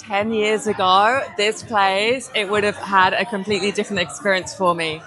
10 years ago, this place, it would have had a completely different experience for me.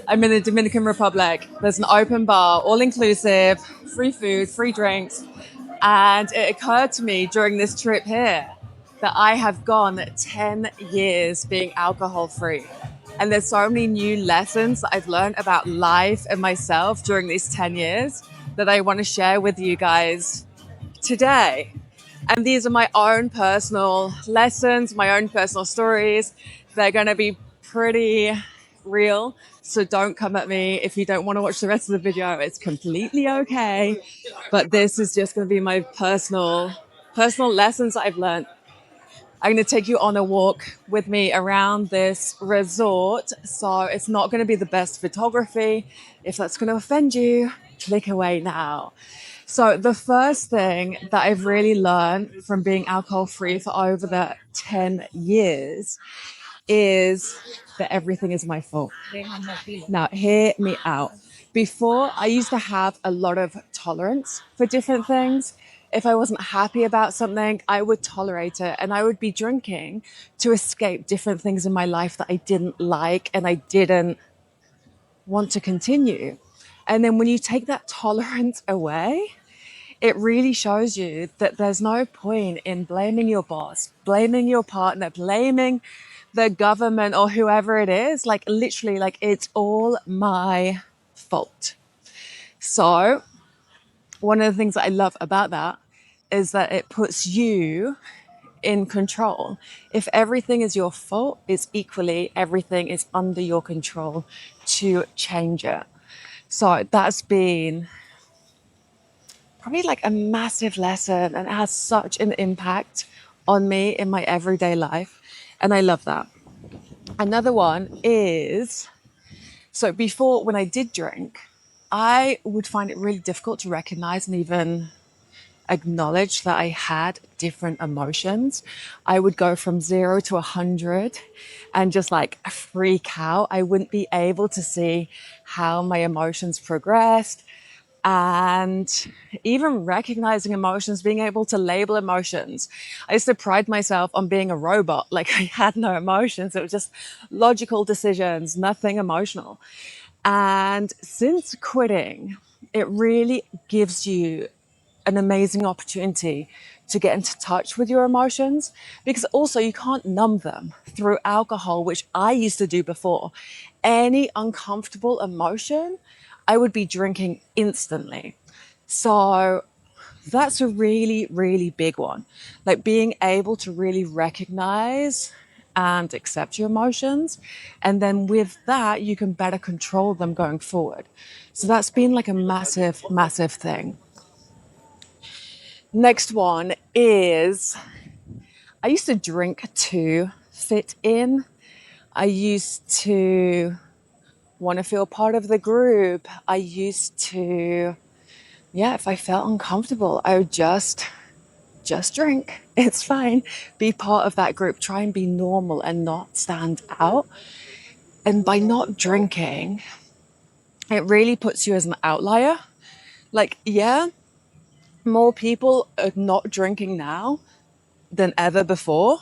I'm in the Dominican Republic. There's an open bar, all inclusive, free food, free drinks. And it occurred to me during this trip here that I have gone 10 years being alcohol free. And there's so many new lessons that I've learned about life and myself during these 10 years that I want to share with you guys today. And these are my own personal lessons, my own personal stories. They're going to be pretty real. So don't come at me if you don't want to watch the rest of the video. It's completely okay. But this is just going to be my personal lessons that I've learned. I'm going to take you on a walk with me around this resort. So it's not going to be the best photography. If that's going to offend you, click away now. So the first thing that I've really learned from being alcohol free for over the 10 years is that everything is my fault. Now, hear me out. Before, I used to have a lot of tolerance for different things. If I wasn't happy about something, I would tolerate it, and I would be drinking to escape different things in my life that I didn't like and I didn't want to continue. And then when you take that tolerance away, it really shows you that there's no point in blaming your boss, blaming your partner, blaming the government or whoever it is. Like literally, like it's all my fault. So one of the things that I love about that is that it puts you in control. If everything is your fault, it's equally everything is under your control to change it. So that's been probably like a massive lesson, and it has such an impact on me in my everyday life. And I love that. Another one is, so before when I did drink, I would find it really difficult to recognize and even acknowledge that I had different emotions. I would go from 0 to 100 and just like freak out. I wouldn't be able to see how my emotions progressed. And even recognizing emotions, being able to label emotions. I used to pride myself on being a robot. Like I had no emotions. It was just logical decisions, nothing emotional. And since quitting, it really gives you an amazing opportunity to get into touch with your emotions, because also you can't numb them through alcohol, which I used to do before. Any uncomfortable emotion, I would be drinking instantly. So that's a really, really big one. Like being able to really recognize and accept your emotions. And then with that, you can better control them going forward. So that's been like a massive, massive thing. Next one is, I used to drink to fit in. I used to want to feel part of the group. I used to, if I felt uncomfortable, I would just drink. It's fine. Be part of that group. Try and be normal and not stand out. And by not drinking, it really puts you as an outlier. Like, more people are not drinking now than ever before,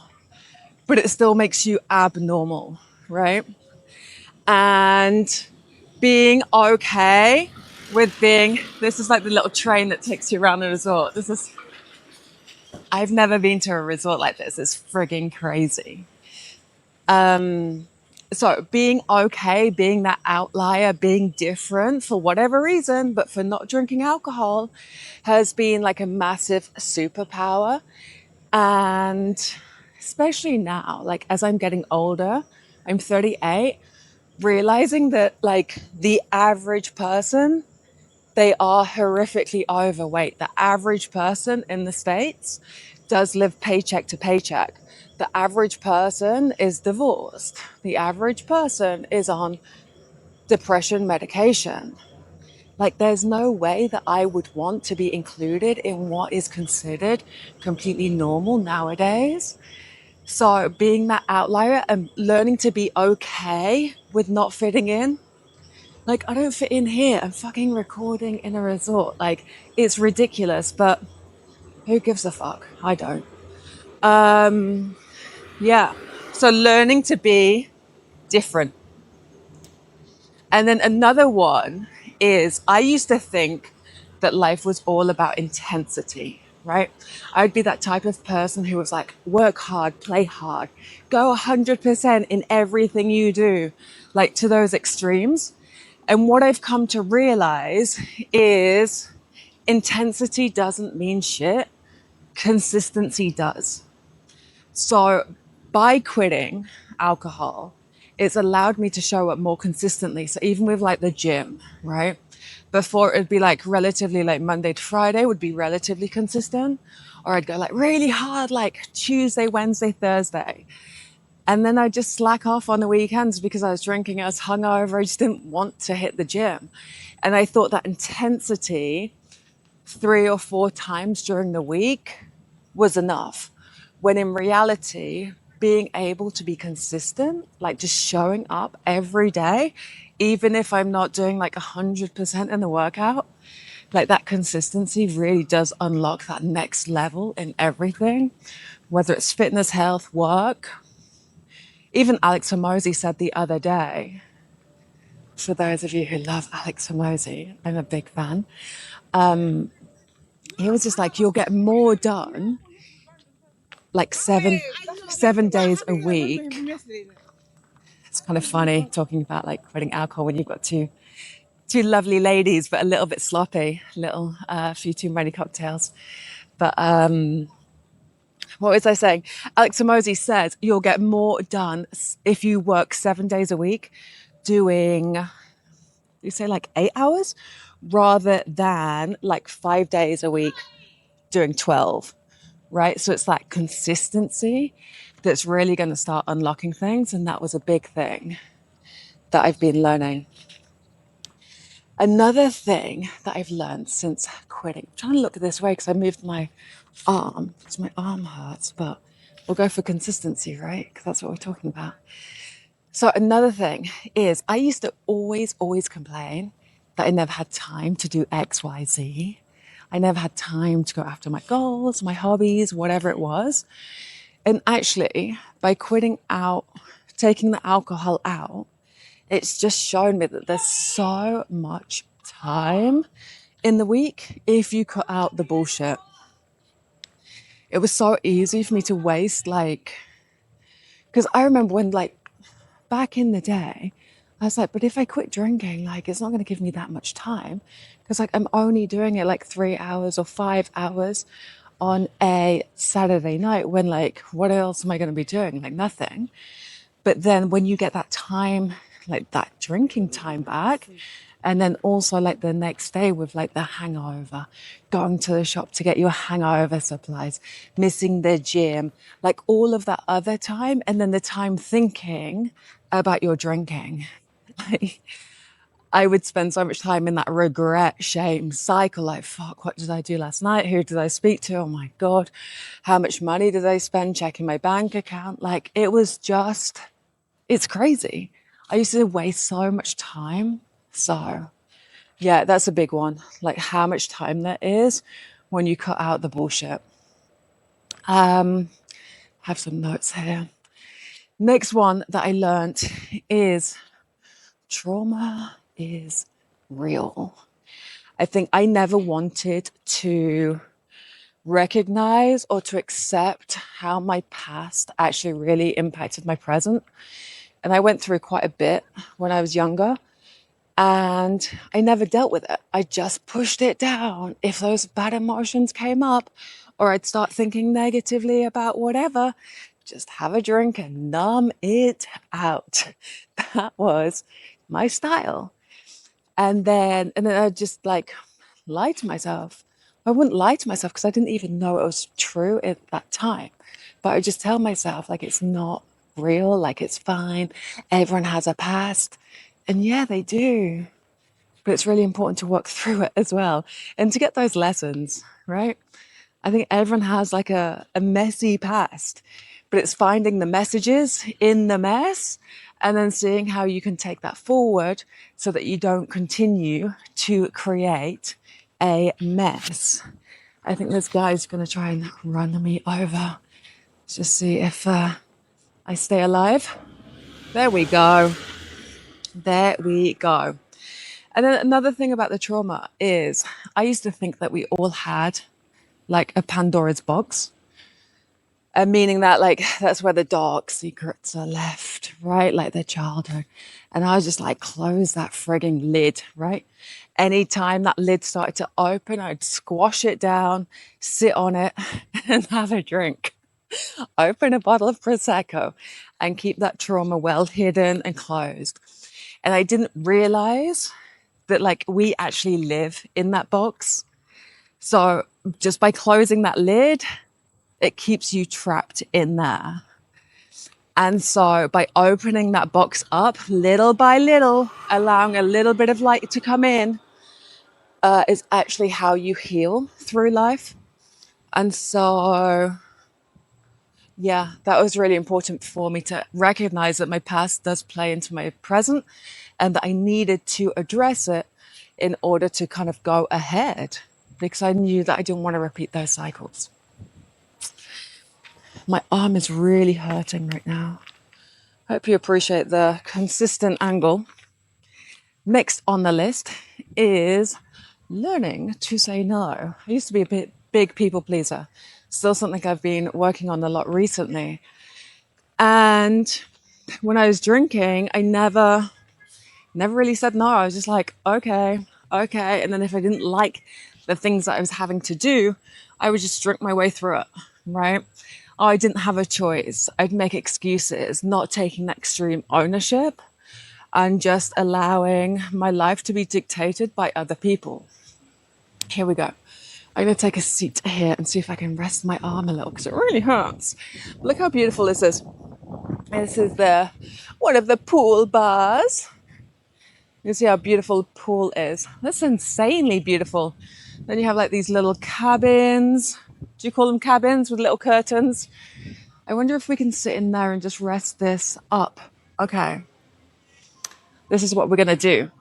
but it still makes you abnormal, right? And being okay with being, this is like the little train that takes you around the resort. I've never been to a resort like this. It's frigging crazy. So being okay, being that outlier, being different for whatever reason, but for not drinking alcohol has been like a massive superpower. And especially now, like as I'm getting older, I'm 38, realizing that like the average person, they are horrifically overweight. The average person in the States does live paycheck to paycheck. The average person is divorced. The average person is on depression medication. Like there's no way that I would want to be included in what is considered completely normal nowadays. So being that outlier and learning to be okay with not fitting in. Like, I don't fit in here. I'm fucking recording in a resort. Like, it's ridiculous, but who gives a fuck? I don't. Yeah. So learning to be different. And then another one is I used to think that life was all about intensity, right? I'd be that type of person who was like, work hard, play hard, go 100% in everything you do, like to those extremes. And what I've come to realize is intensity doesn't mean shit, consistency does. So by quitting alcohol, it's allowed me to show up more consistently. So even with like the gym, right? Before it'd be like relatively like Monday to Friday would be relatively consistent. Or I'd go like really hard like Tuesday, Wednesday, Thursday. And then I'd just slack off on the weekends because I was drinking, I was hungover, I just didn't want to hit the gym. And I thought that intensity 3 or 4 times during the week was enough. When in reality, being able to be consistent, like just showing up every day, even if I'm not doing like 100% in the workout, like that consistency really does unlock that next level in everything, whether it's fitness, health, work. Even Alex Hormozy said the other day, for those of you who love Alex Hormozy, I'm a big fan. He was just like, you'll get more done like seven days a week. It's kind of funny talking about like quitting alcohol when you've got two lovely ladies, but a little bit sloppy, little few too many cocktails. But what was I saying? Alex Hormozy says you'll get more done if you work 7 days a week, doing you say like 8 hours, rather than like 5 days a week doing 12. Right? So it's that consistency that's really going to start unlocking things. And that was a big thing that I've been learning. Another thing that I've learned since quitting, I'm trying to look this way because I moved my arm because my arm hurts, but we'll go for consistency, right? Because that's what we're talking about. So another thing is I used to always complain that I never had time to do X, Y, Z. I never had time to go after my goals, my hobbies, whatever it was. And actually, by quitting out, taking the alcohol out, it's just shown me that there's so much time in the week if you cut out the bullshit. It was so easy for me to waste, like, because I remember when, like, back in the day, I was like, but if I quit drinking, like, it's not going to give me that much time. Because, like, I'm only doing it like 3 hours or 5 hours on a Saturday night when, like, what else am I going to be doing? Like, nothing. But then when you get that time, like that drinking time back, and then also like the next day with like the hangover, going to the shop to get your hangover supplies, missing the gym, like all of that other time, and then the time thinking about your drinking. Like, I would spend so much time in that regret, shame cycle. Like, fuck, what did I do last night? Who did I speak to? Oh my God. How much money did I spend checking my bank account? Like, it was just it's crazy. I used to waste so much time. So, yeah, that's a big one. Like how much time there is when you cut out the bullshit. Have some notes here. Next one that I learned is trauma is real. I think I never wanted to recognize or to accept how my past actually really impacted my present. And I went through quite a bit when I was younger. And I never dealt with it. I just pushed it down. If those bad emotions came up, or I'd start thinking negatively about whatever, just have a drink and numb it out. That was my style. And then I just like lie to myself. I wouldn't lie to myself because I didn't even know it was true at that time. But I just tell myself like it's not real, like it's fine. Everyone has a past. And yeah, they do. But it's really important to work through it as well and to get those lessons, right? I think everyone has like a messy past, but it's finding the messages in the mess and then seeing how you can take that forward so that you don't continue to create a mess. I think this guy's going to try and run me over. Let's just see if I stay alive. There we go. There we go. And then another thing about the trauma is I used to think that we all had like a Pandora's box, meaning that like that's where the dark secrets are left, right? Like their childhood. And I was just like, close that frigging lid, right? Anytime that lid started to open, I'd squash it down, sit on it, and have a drink. Open a bottle of Prosecco and keep that trauma well hidden and closed. And I didn't realize that like we actually live in that box. So just by closing that lid, it keeps you trapped in there. And so by opening that box up little by little, allowing a little bit of light to come in, is actually how you heal through life. And so, yeah, that was really important for me to recognize that my past does play into my present and that I needed to address it in order to kind of go ahead because I knew that I didn't want to repeat those cycles. My arm is really hurting right now. Hope you appreciate the consistent angle. Next on the list is learning to say no. I used to be a big people pleaser. Still something I've been working on a lot recently. And when I was drinking, I never really said no. I was just like, okay. And then if I didn't like the things that I was having to do, I would just drink my way through it, right? I didn't have a choice. I'd make excuses, not taking that extreme ownership and just allowing my life to be dictated by other people. Here we go. I'm going to take a seat here and see if I can rest my arm a little because it really hurts. Look how beautiful this is. This is one of the pool bars. You see how beautiful the pool is. That's insanely beautiful. Then you have like these little cabins. Do you call them cabins with little curtains? I wonder if we can sit in there and just rest this up. Okay. This is what we're going to do.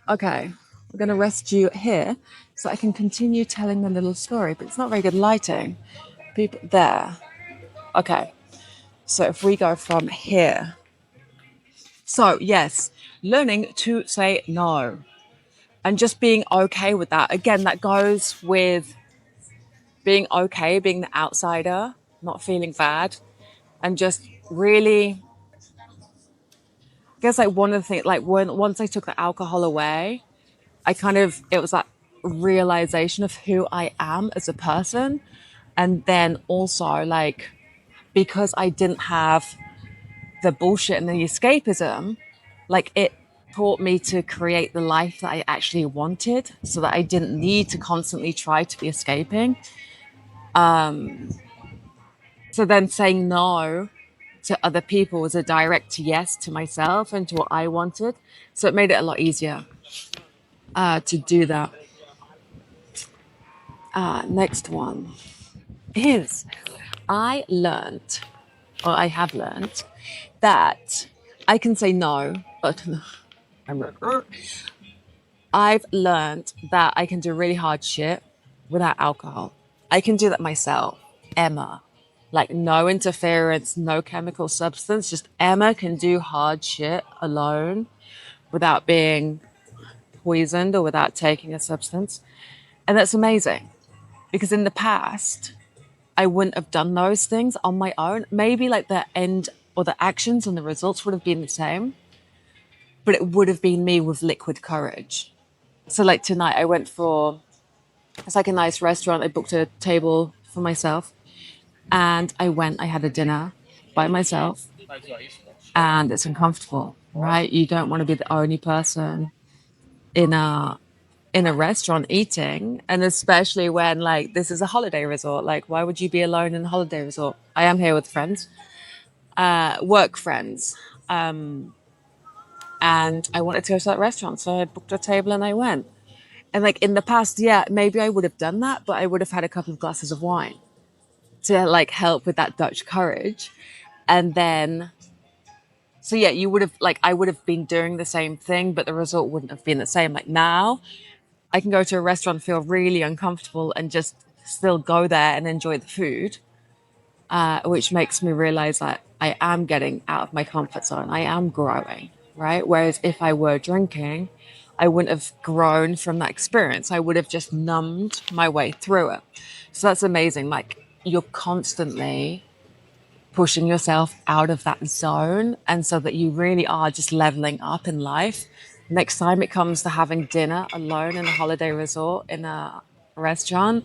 Okay. We're going to rest you here so I can continue telling the little story, but it's not very good lighting. People there. Okay. So if we go from here. So yes, learning to say no and just being okay with that. Again, that goes with being okay, being the outsider, not feeling bad, and just really, I guess like one of the things, like once I took the alcohol away, it was that realization of who I am as a person. And then also like, because I didn't have the bullshit and the escapism, like it taught me to create the life that I actually wanted so that I didn't need to constantly try to be escaping. So then saying no to other people was a direct yes to myself and to what I wanted. So it made it a lot easier to do that. Next one is I have learned that I can say no, but I've learned that I can do really hard shit without alcohol. I can do that myself. Emma. Like no interference, no chemical substance. Just Emma can do hard shit alone without being poisoned or without taking a substance. And that's amazing because in the past, I wouldn't have done those things on my own. Maybe like the end or the actions and the results would have been the same, but it would have been me with liquid courage. So like tonight I went for, it's like a nice restaurant. I booked a table for myself and I had a dinner by myself and it's uncomfortable, right? You don't want to be the only person in a restaurant eating, and especially when like this is a holiday resort. Like why would you be alone in a holiday resort? I am here with friends, work friends, and I wanted to go to that restaurant, so I booked a table and I went. And like in the past, yeah, maybe I would have done that, but I would have had a couple of glasses of wine to like help with that Dutch courage. And then, so yeah, you would have like, I would have been doing the same thing, but the result wouldn't have been the same. Like now I can go to a restaurant, feel really uncomfortable and just still go there and enjoy the food. which makes me realize that I am getting out of my comfort zone. I am growing, right? Whereas if I were drinking, I wouldn't have grown from that experience. I would have just numbed my way through it. So that's amazing. Like you're constantly pushing yourself out of that zone. And so that you really are just leveling up in life. Next time it comes to having dinner alone in a holiday resort in a restaurant,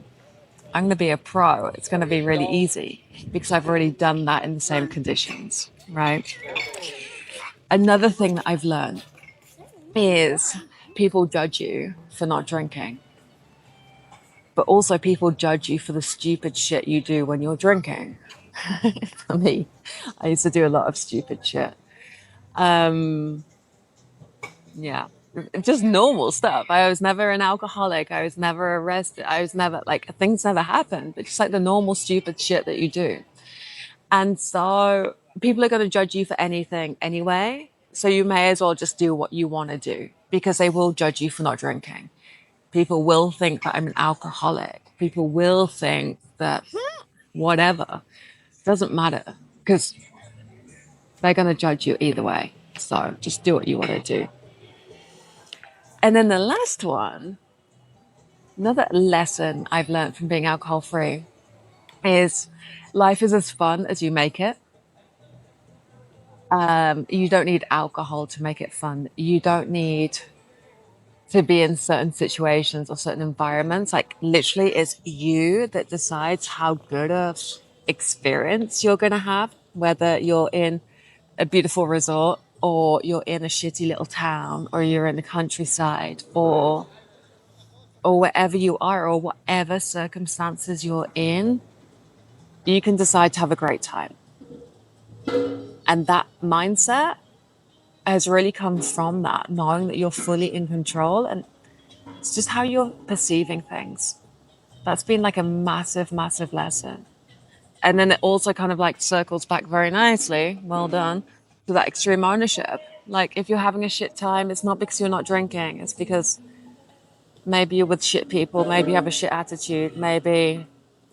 I'm going to be a pro. It's going to be really easy because I've already done that in the same conditions, right? Another thing that I've learned is people judge you for not drinking, but also people judge you for the stupid shit you do when you're drinking. For me, I used to do a lot of stupid shit. Yeah. Just normal stuff. I was never an alcoholic. I was never arrested. I was never like things never happened. It's just like the normal stupid shit that you do. And so people are going to judge you for anything anyway. So you may as well just do what you want to do because they will judge you for not drinking. People will think that I'm an alcoholic. People will think that whatever. Doesn't matter because they're going to judge you either way. So just do what you want to do. And then the last one, another lesson I've learned from being alcohol free is life is as fun as you make it. You don't need alcohol to make it fun. You don't need to be in certain situations or certain environments. Like literally it's you that decides how good of experience you're going to have, whether you're in a beautiful resort or you're in a shitty little town or you're in the countryside or wherever you are or whatever circumstances you're in, you can decide to have a great time. And that mindset has really come from that, knowing that you're fully in control and it's just how you're perceiving things. That's been like a massive, massive lesson. And then it also kind of like circles back very nicely, well done, to that extreme ownership. Like if you're having a shit time, it's not because you're not drinking, it's because maybe you're with shit people, maybe you have a shit attitude, maybe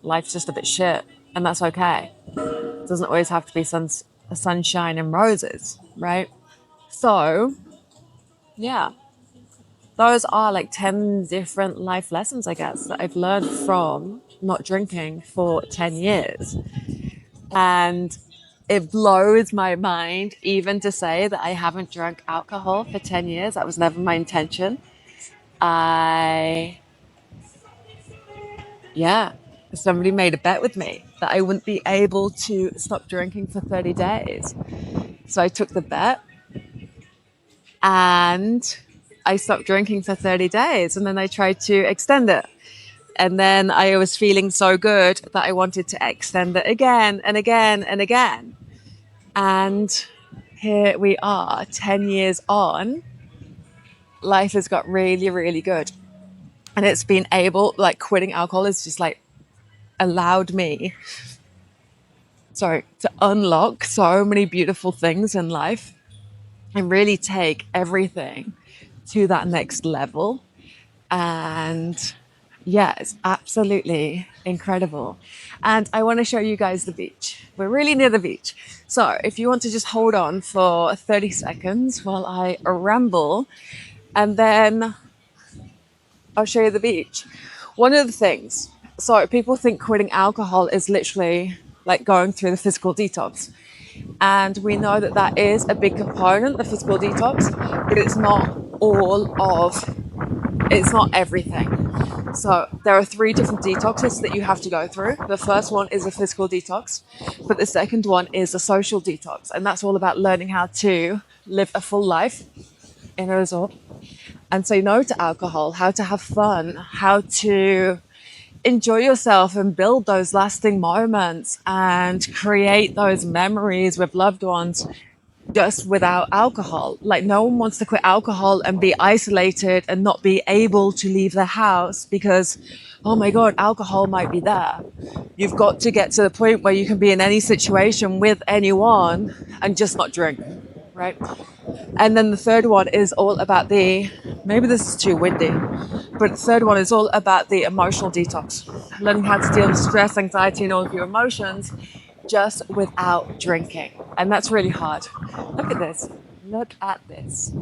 life's just a bit shit, and that's okay. It doesn't always have to be sunshine and roses, right? So, yeah, those are like 10 different life lessons, I guess, that I've learned from not drinking for 10 years. And it blows my mind even to say that I haven't drunk alcohol for 10 years. That was never my intention. Yeah, somebody made a bet with me that I wouldn't be able to stop drinking for 30 days. So I took the bet and I stopped drinking for 30 days and then I tried to extend it. And then I was feeling so good that I wanted to extend it again and again and again. And here we are, 10 years on. Life has got really, really good. And it's been able, like quitting alcohol has just like allowed me, to unlock so many beautiful things in life and really take everything to that next level. And yeah, it's absolutely incredible. And I want to show you guys the beach. We're really near the beach. So if you want to just hold on for 30 seconds while I ramble, and then I'll show you the beach. One of the things, so people think quitting alcohol is literally like going through the physical detox. And we know that that is a big component, the physical detox, but it's not it's not everything. So there are 3 different detoxes that you have to go through. The first one is a physical detox, but the second one is a social detox. And that's all about learning how to live a full life in a resort and say no to alcohol, how to have fun, how to enjoy yourself and build those lasting moments and create those memories with loved ones just without alcohol. Like no one wants to quit alcohol and be isolated and not be able to leave the house because, oh my God, alcohol might be there. You've got to get to the point where you can be in any situation with anyone and just not drink, right? And then the third one is all about maybe this is too windy, but the third one is all about the emotional detox, learning how to deal with stress, anxiety, and all of your emotions just without drinking. And that's really hard. Look at this. Look at this.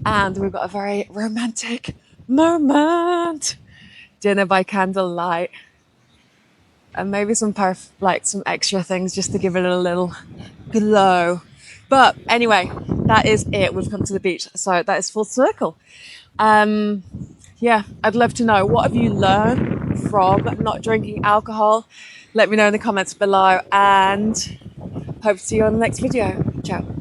And we've got a very romantic moment. Dinner by candlelight. And maybe some some extra things just to give it a little glow. But anyway, that is it. We've come to the beach. So that is full circle. Um, yeah, I'd love to know, what have you learned from not drinking alcohol? Let me know in the comments below, and hope to see you on the next video. Ciao.